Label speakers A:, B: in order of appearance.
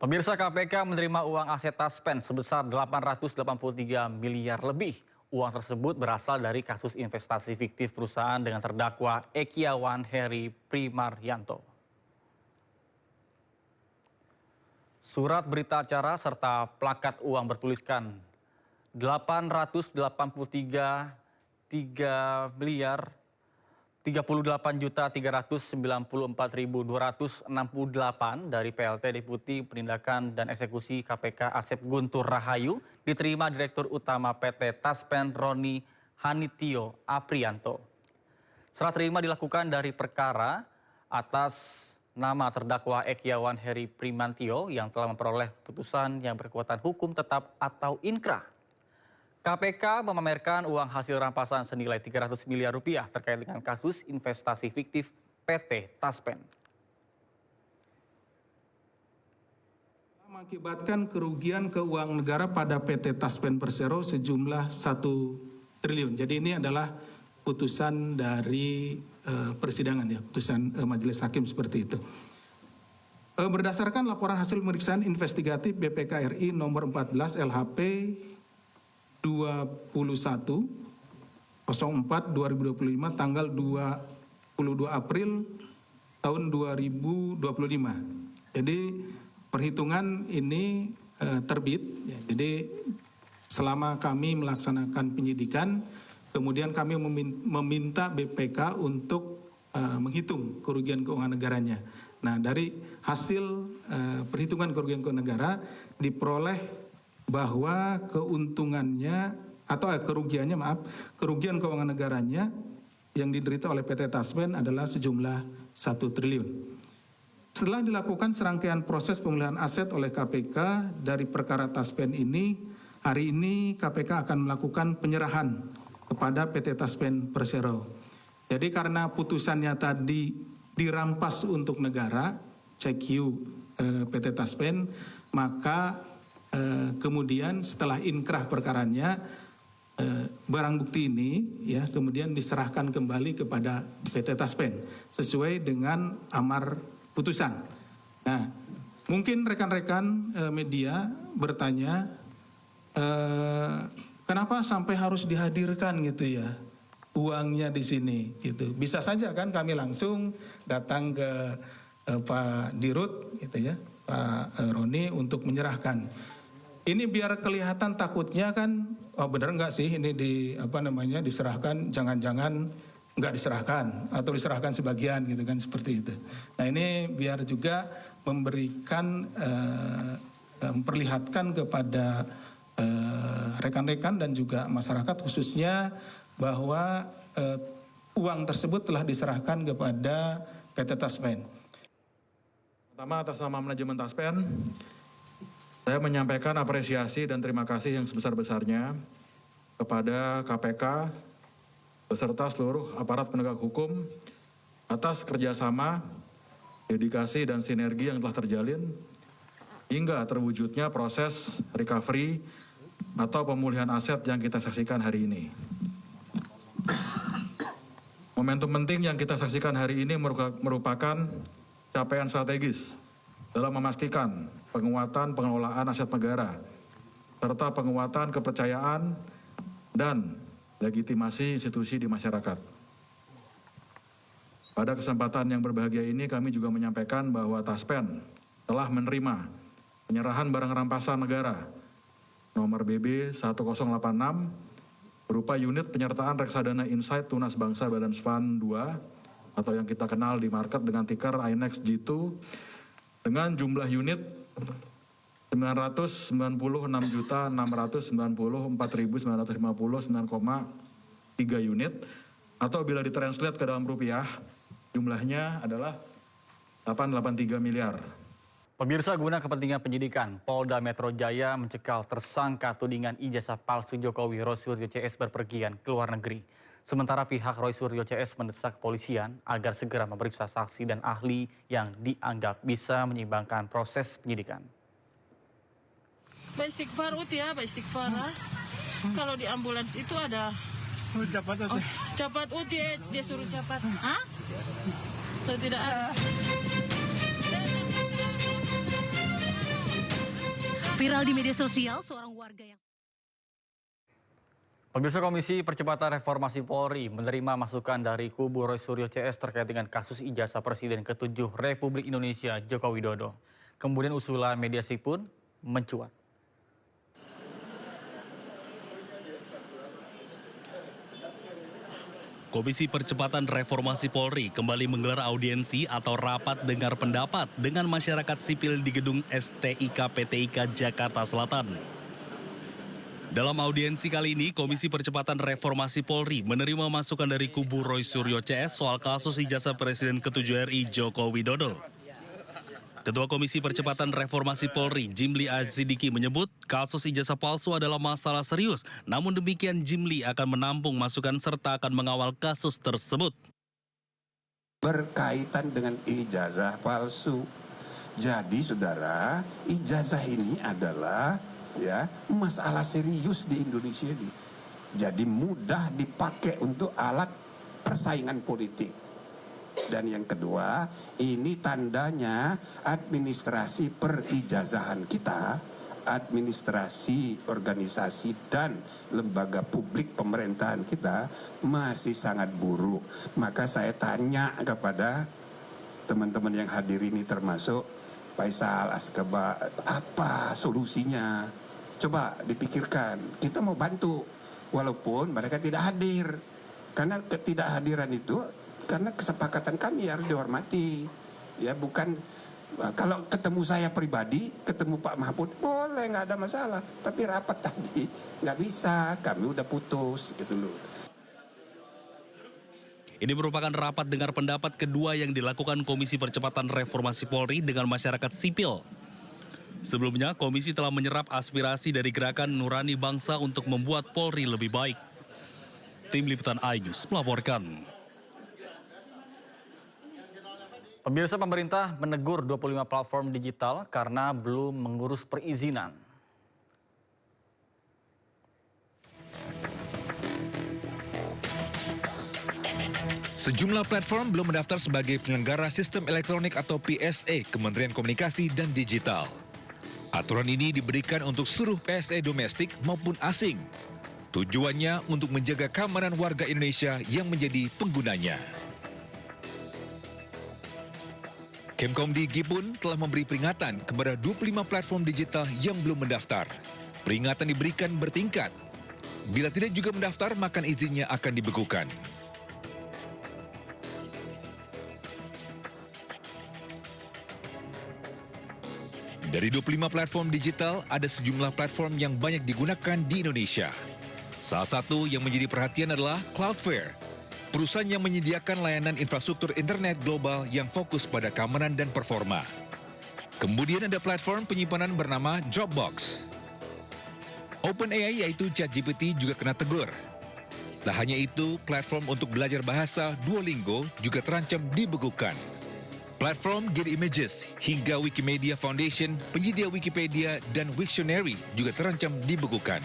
A: Pemirsa, KPK menerima uang aset Taspen sebesar 883 miliar lebih. Uang tersebut berasal dari kasus investasi fiktif perusahaan dengan terdakwa Ekiawan Heri Primaryanto. Surat berita acara serta plakat uang bertuliskan 883 miliar 38.394.268 dari PLT Deputi Penindakan dan Eksekusi KPK Asep Guntur Rahayu diterima Direktur Utama PT Taspen Roni Hanitio Aprianto. Serah terima dilakukan dari perkara atas nama terdakwa Ekiawan Heri Primaryanto yang telah memperoleh putusan yang berkekuatan hukum tetap atau inkrah. KPK memamerkan uang hasil rampasan senilai 300 miliar rupiah terkait dengan kasus investasi fiktif PT Taspen.
B: Mengakibatkan kerugian keuangan negara pada PT Taspen Persero sejumlah 1 triliun. Jadi ini adalah putusan dari persidangan ya, putusan majelis hakim seperti itu. Berdasarkan laporan hasil pemeriksaan investigatif BPK RI nomor 14 LHP 21/04/2025 tanggal 22 April tahun 2025. Jadi perhitungan ini terbit ya. Jadi selama kami melaksanakan penyidikan, kemudian kami meminta BPK untuk menghitung kerugian keuangan negaranya. Nah, dari hasil perhitungan kerugian keuangan negara diperoleh bahwa keuntungannya atau kerugian keuangan negaranya yang diderita oleh PT Taspen adalah sejumlah 1 triliun. Setelah dilakukan serangkaian proses pemulihan aset oleh KPK dari perkara Taspen ini, hari ini KPK akan melakukan penyerahan kepada PT Taspen Persero. Jadi karena putusannya tadi dirampas untuk negara, CQ PT Taspen, maka kemudian setelah inkrah perkaranya, barang bukti ini ya kemudian diserahkan kembali kepada PT Taspen sesuai dengan amar putusan. Nah, mungkin rekan-rekan media bertanya, kenapa sampai harus dihadirkan gitu ya uangnya di sini gitu. Bisa saja kan kami langsung datang ke Pak Dirut gitu ya, Pak Roni untuk menyerahkan. Ini biar kelihatan takutnya kan, oh benar nggak sih ini diserahkan, jangan-jangan nggak diserahkan atau diserahkan sebagian gitu kan, seperti itu. Nah ini biar juga memberikan, memperlihatkan kepada rekan-rekan dan juga masyarakat khususnya bahwa uang tersebut telah diserahkan kepada PT Taspen.
C: Pertama, atas nama manajemen Taspen, saya menyampaikan apresiasi dan terima kasih yang sebesar-besarnya kepada KPK beserta seluruh aparat penegak hukum atas kerjasama, dedikasi dan sinergi yang telah terjalin hingga terwujudnya proses recovery atau pemulihan aset yang kita saksikan hari ini. Momentum penting yang kita saksikan hari ini merupakan capaian strategis dalam memastikan penguatan pengelolaan aset negara, serta penguatan kepercayaan dan legitimasi institusi di masyarakat. Pada kesempatan yang berbahagia ini kami juga menyampaikan bahwa Taspen telah menerima penyerahan barang rampasan negara nomor BB 1086 berupa unit penyertaan reksadana Insight Tunas Bangsa Balance Fund 2 atau yang kita kenal di market dengan ticker INEX G2 dengan jumlah unit 996.694.959,3 unit atau bila ditranslate ke dalam rupiah jumlahnya adalah 883 miliar.
A: Pemirsa, guna kepentingan penyidikan, Polda Metro Jaya mencekal tersangka tudingan ijazah palsu Jokowi Roy Suryo CS berpergian ke luar negeri. Sementara pihak Roy Suryo CS mendesak kepolisian agar segera memeriksa saksi dan ahli yang dianggap bisa menyeimbangkan proses penyidikan.
D: Istighfar ya, istighfar. Kalau di ambulans itu ada cepat dia suruh cepat. Atau tidak ada.
E: Viral di media sosial, seorang warga yang...
A: Pemirsa, Komisi Percepatan Reformasi Polri menerima masukan dari kubu Roy Suryo CS terkait dengan kasus ijazah Presiden ke-7 Republik Indonesia Joko Widodo. Kemudian usulan mediasi pun mencuat.
F: Komisi Percepatan Reformasi Polri kembali menggelar audiensi atau rapat dengar pendapat dengan masyarakat sipil di gedung STIK PTIK Jakarta Selatan. Dalam audiensi kali ini, Komisi Percepatan Reformasi Polri menerima masukan dari kubu Roy Suryo CS soal kasus ijazah Presiden ke-7 RI Joko Widodo. Ketua Komisi Percepatan Reformasi Polri, Jimli Azidiki menyebut kasus ijazah palsu adalah masalah serius. Namun demikian Jimli akan menampung masukan serta akan mengawal kasus tersebut.
G: Berkaitan dengan ijazah palsu. Jadi saudara, ijazah ini adalah masalah serius di Indonesia ini. Jadi mudah dipakai untuk alat persaingan politik. Dan yang kedua, ini tandanya administrasi perijazahan kita, administrasi organisasi dan lembaga publik pemerintahan kita masih sangat buruk. Maka saya tanya kepada teman-teman yang hadir ini termasuk Faisal Askaba, apa solusinya? Coba dipikirkan, kita mau bantu walaupun mereka tidak hadir. Karena ketidakhadiran itu karena kesepakatan kami harus dihormati. Ya, bukan kalau ketemu saya pribadi, ketemu Pak Mahfud, boleh, nggak ada masalah. Tapi rapat tadi nggak bisa, kami udah putus gitu loh.
F: Ini merupakan rapat dengar pendapat kedua yang dilakukan Komisi Percepatan Reformasi Polri dengan masyarakat sipil. Sebelumnya, komisi telah menyerap aspirasi dari Gerakan Nurani Bangsa untuk membuat Polri lebih baik. Tim Liputan iNews melaporkan.
A: Pemirsa, pemerintah menegur 25 platform digital karena belum mengurus perizinan.
H: Sejumlah platform belum mendaftar sebagai penyelenggara sistem elektronik atau PSE Kementerian Komunikasi dan Digital. Aturan ini diberikan untuk seluruh PSE domestik maupun asing. Tujuannya untuk menjaga keamanan warga Indonesia yang menjadi penggunanya. Kemkomdigi pun telah memberi peringatan kepada 25 platform digital yang belum mendaftar. Peringatan diberikan bertingkat. Bila tidak juga mendaftar, maka izinnya akan dibekukan. Dari 25 platform digital, ada sejumlah platform yang banyak digunakan di Indonesia. Salah satu yang menjadi perhatian adalah Cloudflare, perusahaan yang menyediakan layanan infrastruktur internet global yang fokus pada keamanan dan performa. Kemudian ada platform penyimpanan bernama Dropbox. OpenAI yaitu ChatGPT juga kena tegur. Tak hanya itu, platform untuk belajar bahasa Duolingo juga terancam dibekukan. Platform Get Images hingga Wikimedia Foundation, penyedia Wikipedia dan Wiktionary juga terancam dibekukan.